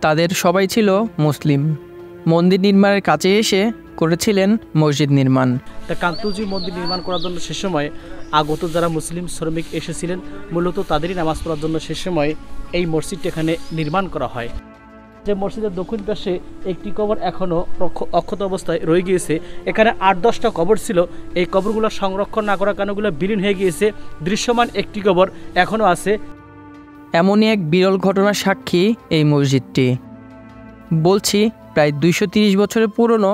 তাদের সবাই ছিল মুসলিম। মন্দির নির্মাণের কাছে এসে করেছিলেন মসজিদ নির্মাণ। কান্তজি মন্দির নির্মাণ করার জন্য সে সময় আগত যারা মুসলিম শ্রমিক এসেছিলেন মূলত তাদেরই নামাজ পড়ার জন্য সে সময় এই মসজিদটি এখানে নির্মাণ করা হয়। যে মসজিদের দক্ষিণ পাশে একটি কবর এখনও অক্ষত অবস্থায় রয়ে গিয়েছে। এখানে ৮-১০টা কবর ছিল। এই কবরগুলো সংরক্ষণ না করার কারণে ওগুলো বিলীন হয়ে গিয়েছে। দৃশ্যমান একটি কবর এখনও আছে। এমনই এক বিরল ঘটনার সাক্ষী এই মসজিদটি। বলছি প্রায় ২৩০ বছরের পুরনো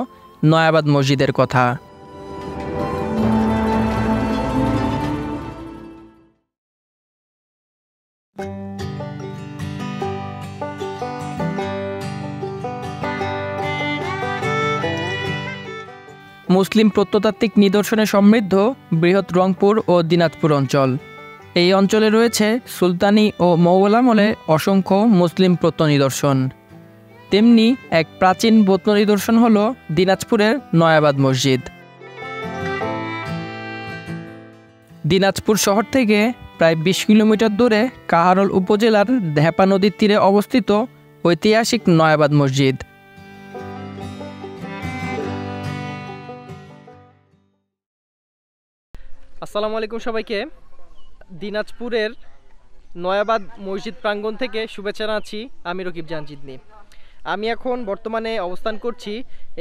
নয়াবাদ মসজিদের কথা। মুসলিম প্রত্নতাত্ত্বিক নিদর্শনে সমৃদ্ধ বৃহৎ রংপুর ও দিনাজপুর অঞ্চল। এই অঞ্চলে রয়েছে সুলতানি ও মোগল আমলে অসংখ্য মুসলিম প্রত্ন নিদর্শন। তেমনি এক প্রাচীন প্রত্ন নিদর্শন হল দিনাজপুরের নয়াবাদ মসজিদ। দিনাজপুর শহর থেকে প্রায় ২০ কিলোমিটার দূরে কাহারোল উপজেলার ধ্যাপা নদীর তীরে অবস্থিত ঐতিহাসিক নয়াবাদ মসজিদ। আসসালামু আলাইকুম সবাইকে। দিনাজপুরের নয়াবাদ মসজিদ প্রাঙ্গণ থেকে শুভেচ্ছা জানাচ্ছি। আমি রকিব জাহান। আমি এখন বর্তমানে অবস্থান করছি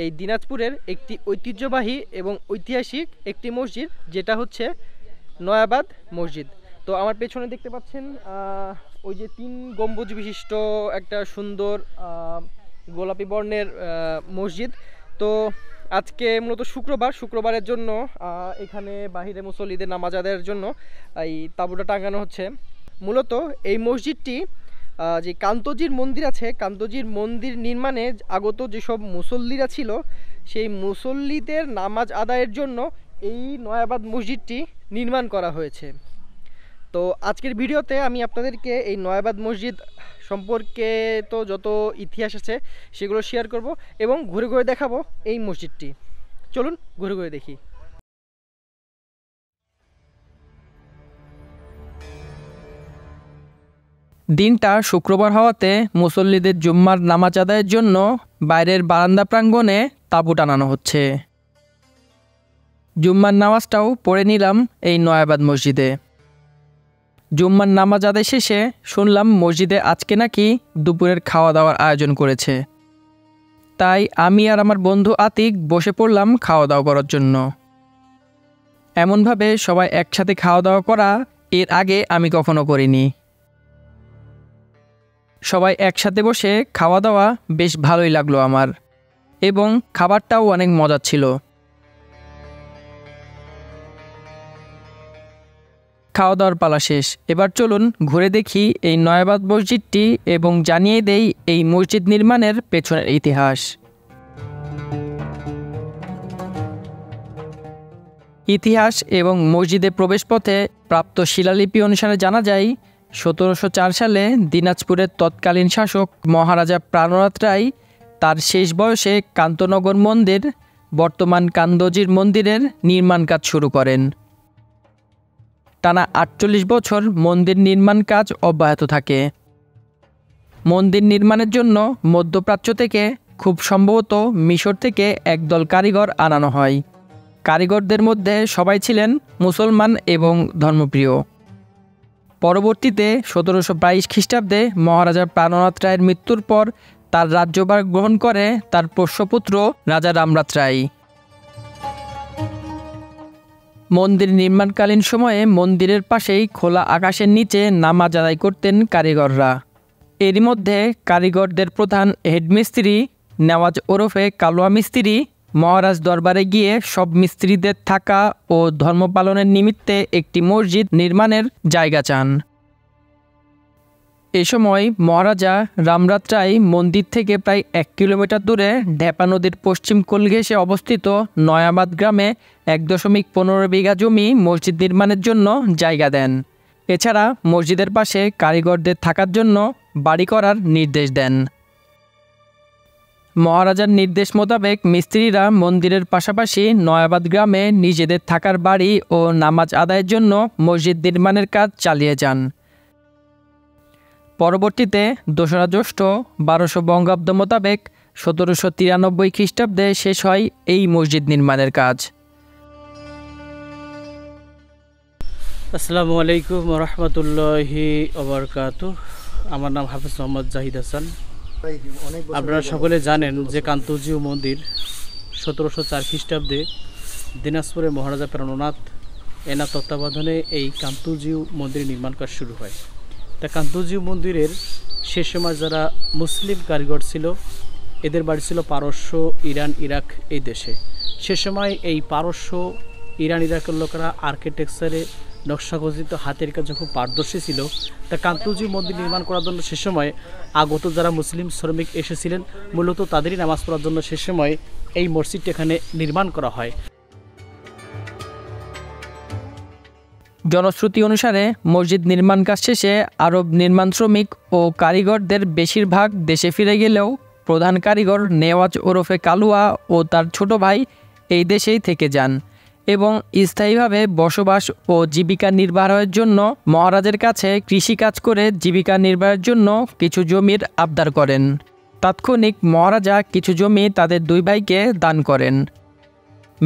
এই দিনাজপুরের একটি ঐতিহ্যবাহী এবং ঐতিহাসিক একটি মসজিদ, যেটা হচ্ছে নয়াবাদ মসজিদ। তো আমার পেছনে দেখতে পাচ্ছেন ওই যে ৩ গম্বুজ বিশিষ্ট একটা সুন্দর গোলাপি বর্ণের মসজিদ। তো আজকে মূলত শুক্রবারের জন্য এখানে বাহিরে মুসল্লিদের নামাজ আদায়ের জন্য এই তাঁবুটা টাঙানো হচ্ছে। মূলত এই মসজিদটি যে কান্তজির মন্দির আছে, কান্তজির মন্দির নির্মাণে আগত যেসব মুসল্লিরা ছিল সেই মুসল্লিদের নামাজ আদায়ের জন্য এই নয়াবাদ মসজিদটি নির্মাণ করা হয়েছে। তো আজকের ভিডিওতে আমি আপনাদেরকে এই নয়াবাদ মসজিদ সম্পর্কে তো যত ইতিহাস আছে সেগুলো শেয়ার করব এবং ঘুরে ঘুরে দেখাবো এই মসজিদটি। চলুন ঘুরে ঘুরে দেখি। দিনটা শুক্রবার হওয়াতে মুসল্লিদের জুম্মার নামাজ আদায়ের জন্য বাইরের বারান্দা প্রাঙ্গণে তাঁবু টানানো হচ্ছে। জুম্মার নামাজটাও পড়ে নিলাম এই নয়াবাদ মসজিদে। জুম্মার নামাজ আদায় শেষে শুনলাম মসজিদে আজকে নাকি দুপুরের খাওয়া দাওয়ার আয়োজন করেছে। তাই আমি আর আমার বন্ধু আতিক বসে পড়লাম খাওয়া দাওয়া করার জন্য। এমনভাবে সবাই একসাথে খাওয়া দাওয়া করা এর আগে আমি কখনো করিনি। সবাই একসাথে বসে খাওয়া দাওয়া বেশ ভালোই লাগলো আমার, এবং খাবারটাও অনেক মজার ছিল। খাওয়া দাওয়ার পালা শেষ। এবার চলুন ঘুরে দেখি এই নয়াবাদ মসজিদটি এবং জানিয়ে দেই এই মসজিদ নির্মাণের পেছনের ইতিহাস। ইতিহাস এবং মসজিদে প্রবেশপথে প্রাপ্ত শিলালিপি অনুসারে জানা যায় ১৭০৪ সালে দিনাজপুরের তৎকালীন শাসক মহারাজা প্রাণনাথ রায় তার শেষ বয়সে কান্তনগর মন্দির, বর্তমান কান্তজির মন্দিরের নির্মাণ কাজ শুরু করেন। টানা ৪৮ বছর মন্দির নির্মাণ কাজ অব্যাহত থাকে। মন্দির নির্মাণের জন্য মধ্যপ্রাচ্য থেকে, খুব সম্ভবত মিশর থেকে একদল কারিগর আনানো হয়। কারিগরদের মধ্যে সবাই ছিলেন মুসলমান এবং ধর্মপ্রিয়। পরবর্তীতে ১৭২২ খ্রিস্টাব্দে মহারাজা প্রাণনাথ রায়ের মৃত্যুর পর তার রাজ্যভার গ্রহণ করে তার পোষ্যপুত্র রাজা রামনাথ রায়। মন্দির নির্মাণকালীন সময়ে মন্দিরের পাশেই খোলা আকাশের নিচে নামাজ আদায় করতেন কারিগররা। এরই মধ্যে কারিগরদের প্রধান হেডমিস্ত্রি নেওয়াজ ওরফে কালোয়া মিস্ত্রি মহারাজ দরবারে গিয়ে সব মিস্ত্রিদের থাকা ও ধর্ম পালনের নিমিত্তে একটি মসজিদ নির্মাণের জায়গা চান। এ সময় মহারাজা রামনাথ রায় মন্দির থেকে প্রায় ১ কিলোমিটার দূরে ঢেপা নদীর পশ্চিম কোল ঘেঁষে অবস্থিত নয়াবাদ গ্রামে ১.১৫ বিঘা জমি মসজিদ নির্মাণের জন্য জায়গা দেন। এছাড়া মসজিদের পাশে কারিগরদের থাকার জন্য বাড়ি করার নির্দেশ দেন। মহারাজার নির্দেশ মোতাবেক মিস্ত্রিরা মন্দিরের পাশাপাশি নয়াবাদ গ্রামে নিজেদের থাকার বাড়ি ও নামাজ আদায়ের জন্য মসজিদ নির্মাণের কাজ চালিয়ে যান। পরবর্তীতে 2রা জ্যৈষ্ঠ 1200 বঙ্গাব্দ মোতাবেক 1793 খ্রিস্টাব্দে শেষ হয় এই মসজিদ নির্মাণের কাজ। আসসালামু আলাইকুম রহমতুল্লাহি ওবরকাতুহ। আমার নাম হাফিজ মোহাম্মদ জাহিদ হাসান। আপনারা সকলে জানেন যে কান্তজিউ মন্দির 1704 খ্রিস্টাব্দে দিনাজপুরে মহারাজা প্রাণনাথ এনার তত্ত্বাবধানে এই কান্তজিউ মন্দির নির্মাণ কাজ শুরু হয়। তা কান্তজিউ মন্দিরের সে সময় যারা মুসলিম কারিগর ছিল, এদের বাড়ি ছিল পারস্য, ইরান, ইরাক এই দেশে। সে সময় এই পারস্য, ইরান, ইরাকের লোকেরা আর্কিটেকচারে নকশাখচিত হাতের কাজে খুব পারদর্শী ছিল। তা কান্তজিউ মন্দির নির্মাণ করার জন্য সে সময় আগত যারা মুসলিম শ্রমিক এসেছিলেন, মূলত তাদেরই নামাজ পড়ার জন্য সে সময় এই মসজিদটি এখানে নির্মাণ করা হয়। জনশ্রুতি অনুসারে মসজিদ নির্মাণ কাজ শেষে আরব নির্মাণ শ্রমিক ও কারিগরদের বেশিরভাগ দেশে ফিরে গেলেও প্রধান কারিগর নেওয়াজ ওরফে কালুয়া ও তার ছোট ভাই এই দেশেই থেকে যান এবং স্থায়ীভাবে বসবাস ও জীবিকা নির্বাহের জন্য মহারাজের কাছে কৃষিকাজ করে জীবিকা নির্বাহের জন্য কিছু জমির আবদার করেন। তাৎক্ষণিক মহারাজা কিছু জমি তাদের দুই ভাইকে দান করেন।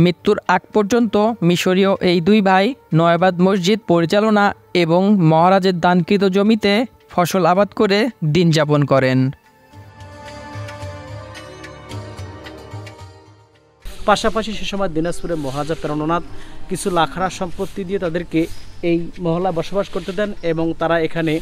মৃত্যুর আগ পর্যন্ত মিশরীয় এই দুই ভাই নয়াবাদ মসজিদ পরিচালনা এবং মহারাজের দানকৃত জমিতে ফসল আবাদ করে দিন যাপন করেন। পাশাপাশি সে সময় দিনাজপুরে মহারাজা প্রাণনাথ কিছু লাখরা সম্পত্তি দিয়ে তাদেরকে এই মহল্লায় বসবাস করতে দেন এবং তারা এখানে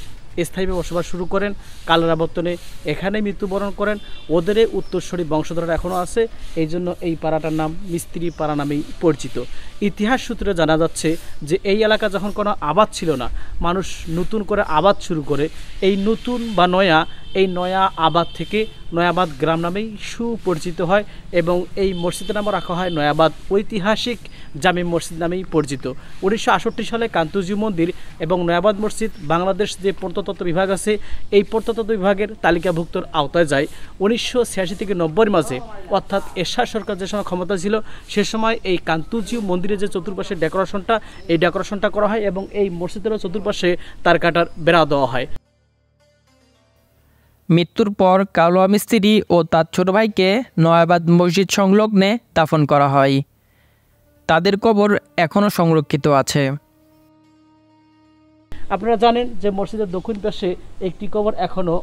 স্থায়ীভাবে বসবাস শুরু করেন। কালের আবর্তনে এখানে মৃত্যুবরণ করেন। ওদের উত্তরসূরি বংশধররা এখনও আছে, এই জন্য এই পাড়াটার নাম মিস্ত্রি পাড়া নামেই পরিচিত। ইতিহাস সূত্রে জানা যাচ্ছে যে এই এলাকা যখন কোনো আবাদ ছিল না, মানুষ নতুন করে আবাদ শুরু করে, এই নতুন বা নয়া আবাদ থেকে নয়াবাদ গ্রাম নামেই সুপরিচিত হয় এবং এই মসজিদের নামও রাখা হয় নয়াবাদ ঐতিহাসিক জামে মসজিদ নামেই পরিচিত। 1968 সালে কান্তজিউ মন্দির এবং নয়াবাদ মসজিদ বাংলাদেশ যে প্রত্নতত্ত্ব বিভাগ আছে, এই প্রত্নতত্ত্ব বিভাগের তালিকাভুক্তর আওতায় যায়। 1986 থেকে 90-এর মাঝে, অর্থাৎ এরশাদ সরকার যে সময় ক্ষমতা ছিল, সে সময় এই কান্তজিউ মন্দিরের যে চতুর্পাশে ডেকোরেশনটা, এই ডেকোরেশনটা করা হয় এবং এই মসজিদেরও চতুর্পাশে তার কাটার বেড়া দেওয়া হয়। মৃত্যুর পর কালুয়া মিস্ত্রি ও তার ছোট ভাইকে নয়াবাদ মসজিদ সংলগ্নে দাফন করা হয়। তাদের কবর এখনও সংরক্ষিত আছে। আপনারা জানেন যে মসজিদের দক্ষিণ পাশে একটি কবর এখনও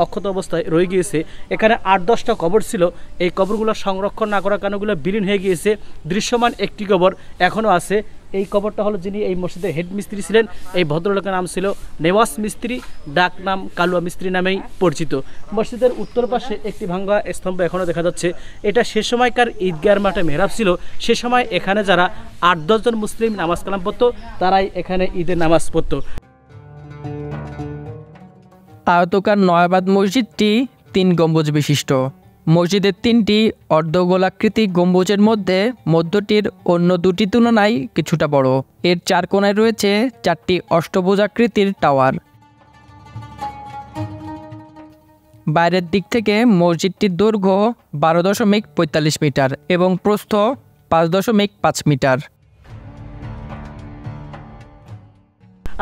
অক্ষত অবস্থায় রয়ে গিয়েছে। এখানে 8-10টা কবর ছিল। এই কবরগুলো সংরক্ষণ না করার কারণে বিলীন হয়ে গিয়েছে। দৃশ্যমান একটি কবর এখনও আছে। এই কবরটা হলো যিনি এই মসজিদের হেড মিস্ত্রি ছিলেন, এই ভদ্রলোকের নাম ছিল নেওয়াজ মিস্ত্রি, ডাক নাম কালুয়া মিস্ত্রি নামেই পরিচিত। মসজিদের উত্তর পাশে একটি ভাঙ্গা স্তম্ভ এখনও দেখা যাচ্ছে। এটা সে সময়কার ঈদগাহের মাঠে মেহরাব ছিল। সে সময় এখানে যারা 8-10 জন মুসলিম নামাজ কালাম পড়তো, তারাই এখানে ঈদের নামাজ পড়তো। আয়তকার নয়াবাদ মসজিদটি 3 গম্বুজ বিশিষ্ট। মসজিদের 3টি অর্ধগোলাকৃতি গম্বুজের মধ্যে মধ্যটির অন্য দুটি তুলনায় কিছুটা বড়। এর 4 কোণায় রয়েছে 4টি অষ্টভুজাকৃতির টাওয়ার। বাইরের দিক থেকে মসজিদটির দৈর্ঘ্য 12.45 মিটার এবং প্রস্থ 5.5 মিটার।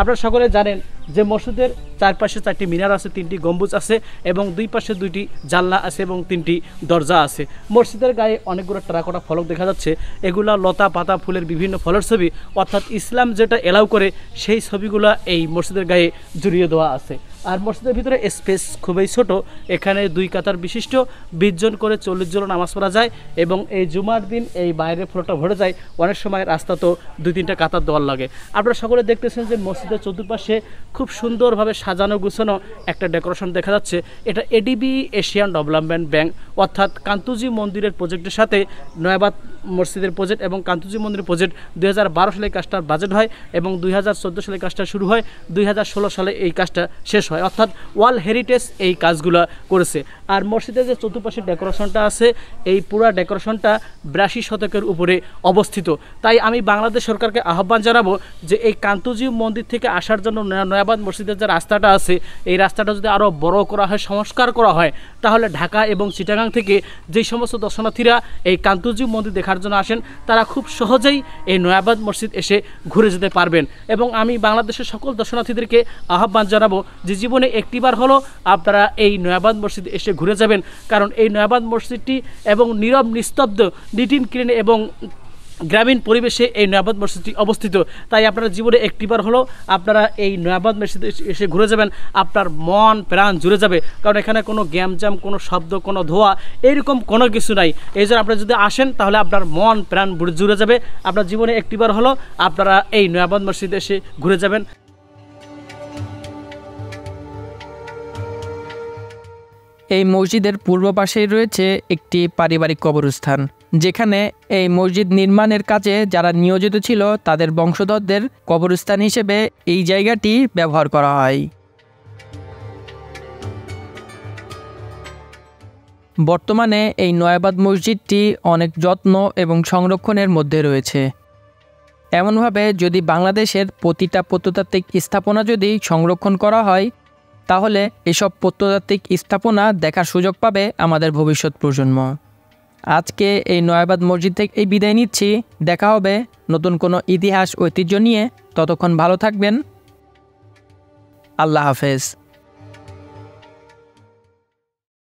আপনারা সকলে জানেন যে মসজিদের চারপাশে 4টি মিনার আছে, 3টি গম্বুজ আছে এবং দুই পাশে 2টি জানলা আছে এবং 3টি দরজা আছে। মসজিদের গায়ে অনেকগুলো টেরাকোটা ফলক দেখা যাচ্ছে। এগুলা লতা পাতা ফুলের বিভিন্ন ফলের ছবি, অর্থাৎ ইসলাম যেটা এলাও করে সেই ছবিগুলো এই মসজিদের গায়ে জড়িয়ে দেওয়া আছে। আর মসজিদের ভিতরে স্পেস খুবই ছোট। এখানে 2 কাতার বিশিষ্ট 20 জন করে 40 জন নামাজ পড়া যায় এবং এই জুমার দিন এই বাইরের ফ্লোরটা ভরে যায়। অনেক সময় রাস্তা তো 2-3টা কাতার দেওয়ার লাগে। আপনারা সকলে দেখতেছেন যে মসজিদের চতুর্পাশে খুব সুন্দরভাবে সাজানো গুছানো একটা ডেকোরেশন দেখা যাচ্ছে। এটা এডিবি এশিয়ান ডেভেলপমেন্ট ব্যাংক, অর্থাৎ কান্তজিউ মন্দিরের প্রজেক্টের সাথে নয়াবাদ মসজিদের প্রজেক্ট এবং কান্তজিউ মন্দিরের প্রজেক্ট 2012 সালে কাজটার বাজেট হয় এবং 2014 সালে কাজটা শুরু হয়, 2016 সালে এই কাজটা শেষ হয়। অর্থাৎ ওয়ার্ল্ড হেরিটেজ এই কাজগুলো করেছে। আর মসজিদের যে চতুর্পাশে ডেকোরেশনটা আছে, এই পুরো ডেকোরেশনটা 82 শতকের উপরে অবস্থিত। তাই আমি বাংলাদেশ সরকারকে আহ্বান জানাবো যে এই কান্তজিউ মন্দির থেকে আসার জন্য নয়াবাদ মসজিদের যে রাস্তাটা আছে, এই রাস্তাটা যদি আরও বড় করা হয়, সংস্কার করা হয়, তাহলে ঢাকা এবং চিটাগাং থেকে যেই সমস্ত দর্শনার্থীরা এই কান্তজিউ মন্দির দেখার দেখার জন্য আসেন তারা খুব সহজেই এই নয়াবাদ মসজিদ এসে ঘুরে যেতে পারবেন। এবং আমি বাংলাদেশের সকল দর্শনার্থীদেরকে আহ্বান জানাবো যে জীবনে একটিবার হলো আপনারা এই নয়াবাদ মসজিদ এসে ঘুরে যাবেন, কারণ এই নয়াবাদ মসজিদটি এবং নীরব নিস্তব্ধ নিটিন ক্লিন এবং গ্রামীণ পরিবেশে এই নয়াবাদ মসজিদটি অবস্থিত। তাই আপনারা জীবনে একটিবার হলো আপনারা এই নয়াবাদ মসজিদে এসে ঘুরে যাবেন, আপনার মন প্রাণ জুড়ে যাবে, কারণ এখানে কোনো গ্যামজাম, কোনো শব্দ, কোনো ধোঁয়া এরকম কোনো কিছু নাই। এই জন্য আপনারা যদি আসেন তাহলে আপনার মন প্রাণ জুড়ে যাবে। আপনার জীবনে একটিবার হলো আপনারা এই নয়াবাদ মসজিদে এসে ঘুরে যাবেন। এই মসজিদের পূর্ব পাশেই রয়েছে একটি পারিবারিক কবরস্থান, যেখানে এই মসজিদ নির্মাণের কাজে যারা নিয়োজিত ছিল তাদের বংশধরদের কবরস্থান হিসেবে এই জায়গাটি ব্যবহার করা হয়। বর্তমানে এই নয়াবাদ মসজিদটি অনেক যত্ন এবং সংরক্ষণের মধ্যে রয়েছে। এমনভাবে যদি বাংলাদেশের প্রতিটা প্রত্নতাত্ত্বিক স্থাপনা যদি সংরক্ষণ করা হয়, তাহলে এসব প্রত্নতাত্ত্বিক স্থাপনা দেখার সুযোগ পাবে আমাদের ভবিষ্যৎ প্রজন্ম। আজকে এই নয়াবাদ মসজিদ থেকে এই বিদায় নিচ্ছি। দেখা হবে নতুন কোনো ইতিহাস ঐতিহ্য নিয়ে। ততক্ষণ ভালো থাকবেন। আল্লাহ হাফেজ।